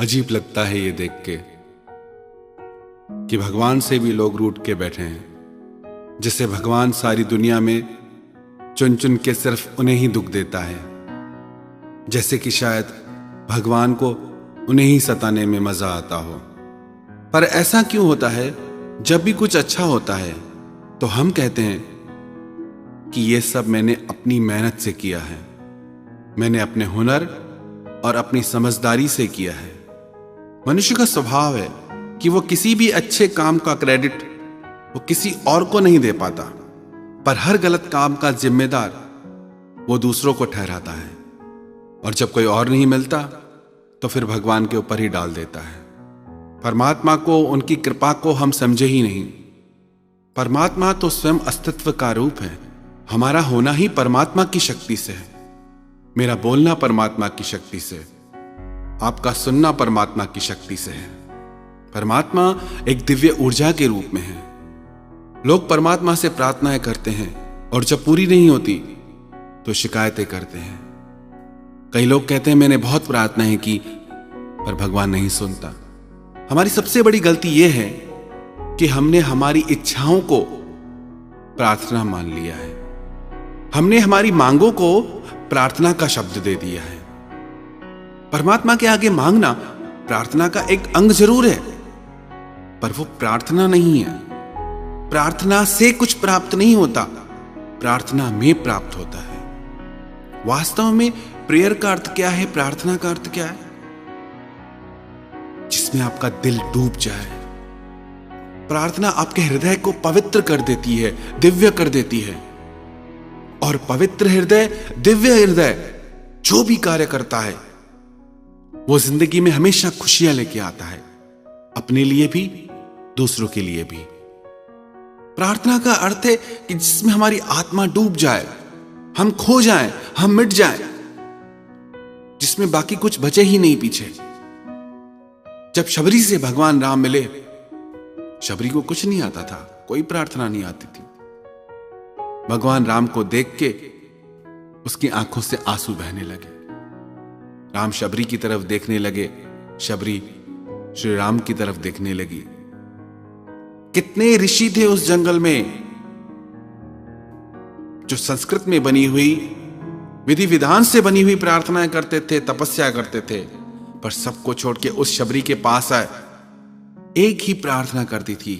अजीब लगता है ये देख के कि भगवान से भी लोग रूठ के बैठे हैं। जिसे भगवान सारी दुनिया में चुन चुन के सिर्फ उन्हें ही दुख देता है, जैसे कि शायद भगवान को उन्हें ही सताने में मजा आता हो। पर ऐसा क्यों होता है? जब भी कुछ अच्छा होता है तो हम कहते हैं कि ये सब मैंने अपनी मेहनत से किया है, मैंने अपने हुनर और अपनी समझदारी से किया है। मनुष्य का स्वभाव है कि वो किसी भी अच्छे काम का क्रेडिट वो किसी और को नहीं दे पाता, पर हर गलत काम का जिम्मेदार वो दूसरों को ठहराता है, और जब कोई और नहीं मिलता तो फिर भगवान के ऊपर ही डाल देता है। परमात्मा को, उनकी कृपा को हम समझे ही नहीं। परमात्मा तो स्वयं अस्तित्व का रूप है। हमारा होना ही परमात्मा की शक्ति से है। मेरा बोलना परमात्मा की शक्ति से, आपका सुनना परमात्मा की शक्ति से है। परमात्मा एक दिव्य ऊर्जा के रूप में है। लोग परमात्मा से प्रार्थनाएं करते हैं और जब पूरी नहीं होती तो शिकायतें करते हैं। कई लोग कहते हैं मैंने बहुत प्रार्थनाएं की पर भगवान नहीं सुनता। हमारी सबसे बड़ी गलती यह है कि हमने हमारी इच्छाओं को प्रार्थना मान लिया है। हमने हमारी मांगों को प्रार्थना का शब्द दे दिया है। परमात्मा के आगे मांगना प्रार्थना का एक अंग जरूर है, पर वो प्रार्थना नहीं है। प्रार्थना से कुछ प्राप्त नहीं होता, प्रार्थना में प्राप्त होता है। वास्तव में प्रेयर का अर्थ क्या है, प्रार्थना का अर्थ क्या है? जिसमें आपका दिल डूब जाए। प्रार्थना आपके हृदय को पवित्र कर देती है, दिव्य कर देती है। और पवित्र हृदय, दिव्य हृदय जो भी कार्य करता है वो जिंदगी में हमेशा खुशियां लेके आता है, अपने लिए भी दूसरों के लिए भी। प्रार्थना का अर्थ है कि जिसमें हमारी आत्मा डूब जाए, हम खो जाएं, हम मिट जाएं, जिसमें बाकी कुछ बचे ही नहीं पीछे। जब शबरी से भगवान राम मिले, शबरी को कुछ नहीं आता था, कोई प्रार्थना नहीं आती थी। भगवान राम को देख के उसकी आंखों से आंसू बहने लगे। राम शबरी की तरफ देखने लगे, शबरी श्री राम की तरफ देखने लगी। कितने ऋषि थे उस जंगल में जो संस्कृत में बनी हुई, विधि विधान से बनी हुई प्रार्थनाएं करते थे, तपस्या करते थे, पर सबको छोड़ के उस शबरी के पास आए। एक ही प्रार्थना करती थी,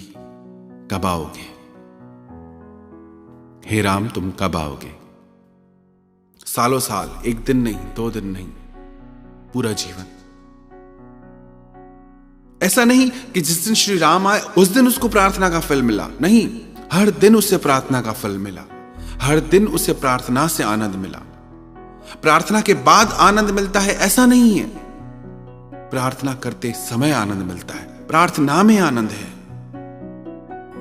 कब आओगे हे राम, तुम कब आओगे? सालों साल, एक दिन नहीं, 2 दिन नहीं, पूरा जीवन। ऐसा नहीं कि जिस दिन श्री राम आए उस दिन उसको प्रार्थना का फल मिला, नहीं, हर दिन उसे प्रार्थना का फल मिला। हर दिन उसे प्रार्थना से आनंद मिला। प्रार्थना के बाद आनंद मिलता है ऐसा नहीं है, प्रार्थना करते समय आनंद मिलता है। प्रार्थना में आनंद है।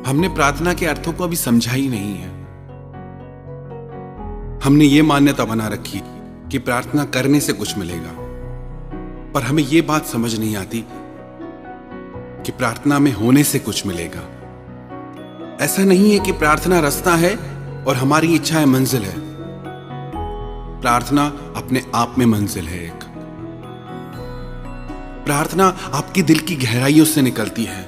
हमने प्रार्थना के अर्थों को अभी समझा ही नहीं है। हमने ये मान्यता बना रखी कि प्रार्थना करने से कुछ मिलेगा, पर हमें ये बात समझ नहीं आती कि प्रार्थना में होने से कुछ मिलेगा। ऐसा नहीं है कि प्रार्थना रास्ता है और हमारी इच्छाएं मंजिल है। प्रार्थना अपने आप में मंजिल है। एक प्रार्थना आपकी दिल की गहराइयों से निकलती है।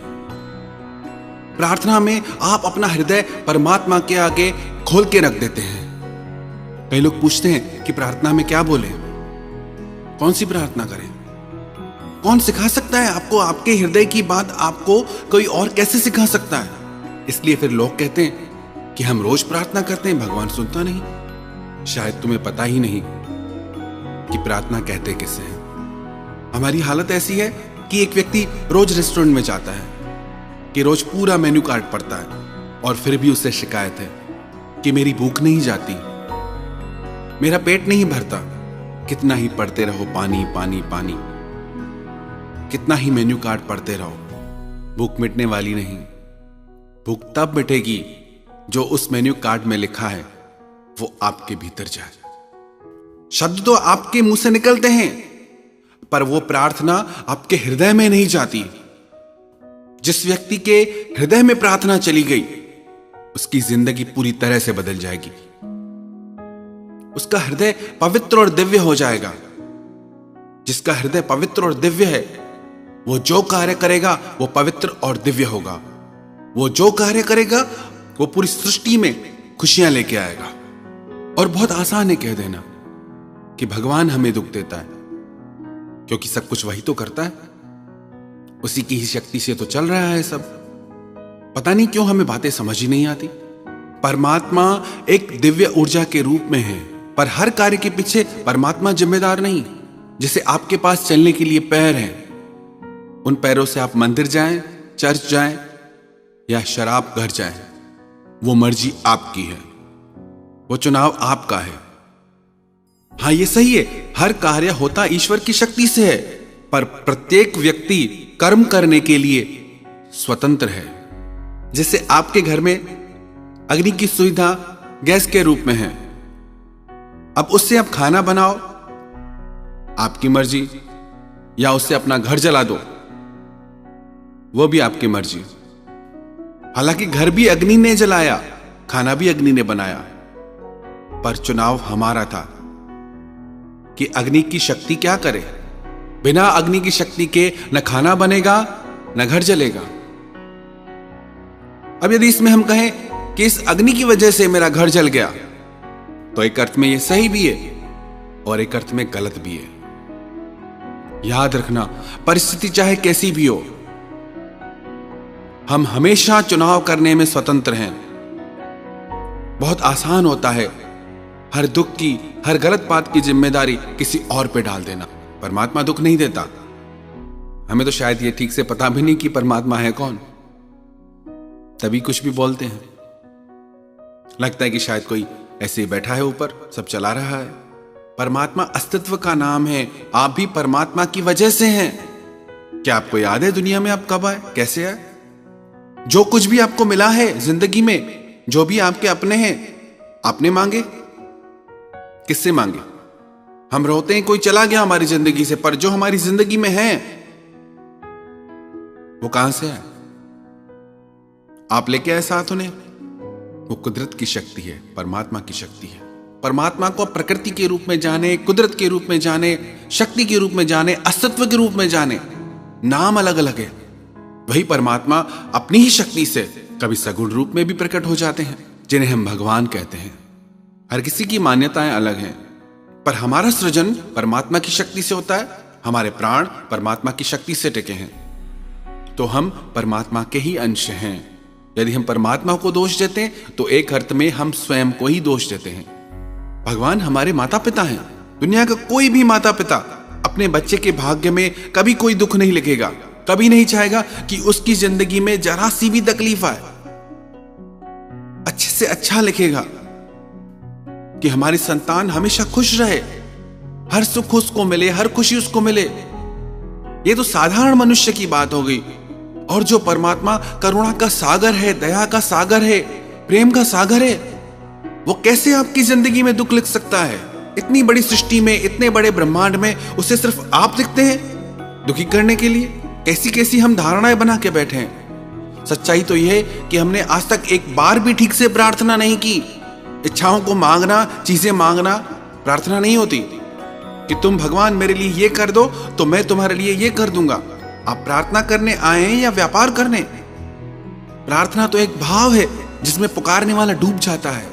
प्रार्थना में आप अपना हृदय परमात्मा के आगे खोल के रख देते हैं। कई लोग पूछते हैं कि प्रार्थना में क्या बोले, कौन सी प्रार्थना करें? कौन सिखा सकता है आपको? आपके हृदय की बात आपको कोई और कैसे सिखा सकता है? इसलिए फिर लोग कहते हैं कि हम रोज प्रार्थना करते हैं, भगवान सुनता नहीं। शायद तुम्हें पता ही नहीं कि प्रार्थना कहते किसे हैं। हमारी हालत ऐसी है कि एक व्यक्ति रोज रेस्टोरेंट में जाता है, कि रोज पूरा मेन्यू कार्ड पढ़ता है, और फिर भी उसे शिकायत है कि मेरी भूख नहीं जाती, मेरा पेट नहीं भरता। कितना ही पढ़ते रहो, पानी पानी पानी, कितना ही मेन्यू कार्ड पढ़ते रहो, भूख मिटने वाली नहीं। भूख तब मिटेगी जो उस मेन्यू कार्ड में लिखा है वो आपके भीतर जाए। शब्द तो आपके मुंह से निकलते हैं, पर वो प्रार्थना आपके हृदय में नहीं जाती। जिस व्यक्ति के हृदय में प्रार्थना चली गई, उसकी जिंदगी पूरी तरह से बदल जाएगी। उसका हृदय पवित्र और दिव्य हो जाएगा। जिसका हृदय पवित्र और दिव्य है वो जो कार्य करेगा वो पवित्र और दिव्य होगा। वो जो कार्य करेगा वो पूरी सृष्टि में खुशियां लेके आएगा। और बहुत आसान है कह देना कि भगवान हमें दुख देता है, क्योंकि सब कुछ वही तो करता है, उसी की ही शक्ति से तो चल रहा है सब। पता नहीं क्यों हमें बातें समझ ही नहीं आती। परमात्मा एक दिव्य ऊर्जा के रूप में है, पर हर कार्य के पीछे परमात्मा जिम्मेदार नहीं। जैसे आपके पास चलने के लिए पैर हैं, उन पैरों से आप मंदिर जाएं, चर्च जाएं या शराब घर जाएं, वो मर्जी आपकी है, वो चुनाव आपका है। हां, ये सही है, हर कार्य होता ईश्वर की शक्ति से है, पर प्रत्येक व्यक्ति कर्म करने के लिए स्वतंत्र है। जैसे आपके घर में अग्नि की सुविधा गैस के रूप में है, अब उससे आप खाना बनाओ, आपकी मर्जी, या उससे अपना घर जला दो, वो भी आपकी मर्जी। हालांकि घर भी अग्नि ने जलाया, खाना भी अग्नि ने बनाया, पर चुनाव हमारा था कि अग्नि की शक्ति क्या करे। बिना अग्नि की शक्ति के न खाना बनेगा न घर जलेगा। अब यदि इसमें हम कहें कि इस अग्नि की वजह से मेरा घर जल गया, तो एक अर्थ में यह सही भी है और एक अर्थ में गलत भी है। याद रखना, परिस्थिति चाहे कैसी भी हो, हम हमेशा चुनाव करने में स्वतंत्र हैं। बहुत आसान होता है हर दुख की, हर गलत बात की जिम्मेदारी किसी और पे डाल देना। परमात्मा दुख नहीं देता। हमें तो शायद ये ठीक से पता भी नहीं कि परमात्मा है कौन, तभी कुछ भी बोलते हैं। लगता है कि शायद कोई ऐसे ही बैठा है ऊपर, सब चला रहा है। परमात्मा अस्तित्व का नाम है। आप भी परमात्मा की वजह से हैं। क्या आपको याद है दुनिया में आप कब आए, कैसे आए? जो कुछ भी आपको मिला है जिंदगी में, जो भी आपके अपने हैं, आपने मांगे? किससे मांगे? हम रोते हैं कोई चला गया हमारी जिंदगी से, पर जो हमारी जिंदगी में है वो कहां से आए? आप लेके आए साथ उन्हें? वो कुदरत की शक्ति है, परमात्मा की शक्ति है। परमात्मा को प्रकृति के रूप में जाने, कुदरत के रूप में जाने, शक्ति के रूप में जाने, अस्तित्व के रूप में जाने। नाम अलग अलग है, वही परमात्मा अपनी ही शक्ति से कभी सगुण रूप में भी प्रकट हो जाते हैं, जिन्हें हम भगवान कहते हैं। हर किसी की मान्यताएं अलग हैं, पर हमारा सृजन परमात्मा की शक्ति से होता है। हमारे प्राण परमात्मा की शक्ति से टिके हैं, तो हम परमात्मा के ही अंश हैं। यदि हम परमात्मा को दोष देते हैं तो एक अर्थ में हम स्वयं को ही दोष देते हैं। भगवान हमारे माता पिता हैं। दुनिया का कोई भी माता पिता अपने बच्चे के भाग्य में कभी कोई दुख नहीं लिखेगा, कभी नहीं चाहेगा कि उसकी जिंदगी में जरा सी भी तकलीफ आए। अच्छे से अच्छा लिखेगा कि हमारी संतान हमेशा खुश रहे, हर सुख उसको मिले, हर खुशी उसको मिले। ये तो साधारण मनुष्य की बात हो गई। और जो परमात्मा करुणा का सागर है, दया का सागर है, प्रेम का सागर है, वो कैसे आपकी जिंदगी में दुख लिख सकता है? इतनी बड़ी सृष्टि में, इतने बड़े ब्रह्मांड में उसे सिर्फ आप दिखते हैं दुखी करने के लिए। कैसी कैसी हम धारणाएं बना के बैठे हैं। सच्चाई तो यह है कि हमने आज तक एक बार भी ठीक से प्रार्थना नहीं की। इच्छाओं को मांगना, चीजें मांगना प्रार्थना नहीं होती कि तुम भगवान मेरे लिए ये कर दो तो मैं तुम्हारे लिए ये कर दूंगा। आप प्रार्थना करने आए हैं या व्यापार करने? प्रार्थना तो एक भाव है जिसमें पुकारने वाला डूब जाता है।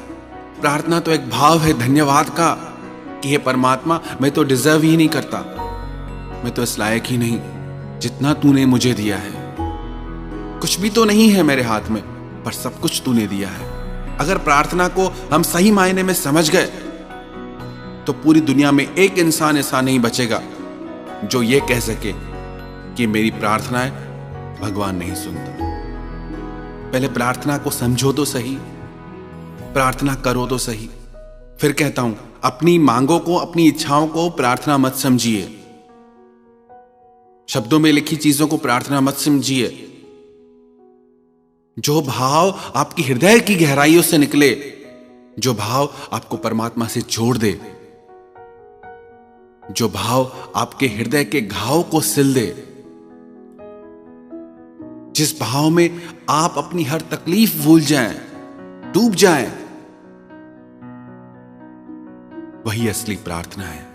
प्रार्थना तो एक भाव है धन्यवाद का कि हे परमात्मा, मैं तो डिजर्व ही नहीं करता, मैं तो इस लायक ही नहीं जितना तूने मुझे दिया है। कुछ भी तो नहीं है मेरे हाथ में, पर सब कुछ तूने दिया है। अगर प्रार्थना को हम सही मायने में समझ गए तो पूरी दुनिया में एक इंसान ऐसा नहीं बचेगा जो ये कह सके कि मेरी प्रार्थनाएं भगवान नहीं सुनता। पहले प्रार्थना को समझो तो सही, प्रार्थना करो तो सही। फिर कहता हूं, अपनी मांगों को, अपनी इच्छाओं को प्रार्थना मत समझिए। शब्दों में लिखी चीजों को प्रार्थना मत समझिए। जो भाव आपकी हृदय की गहराइयों से निकले, जो भाव आपको परमात्मा से जोड़ दे, जो भाव आपके हृदय के घाव को सिल दे, जिस भाव में आप अपनी हर तकलीफ भूल जाएं, डूब जाएं, वही असली प्रार्थना है।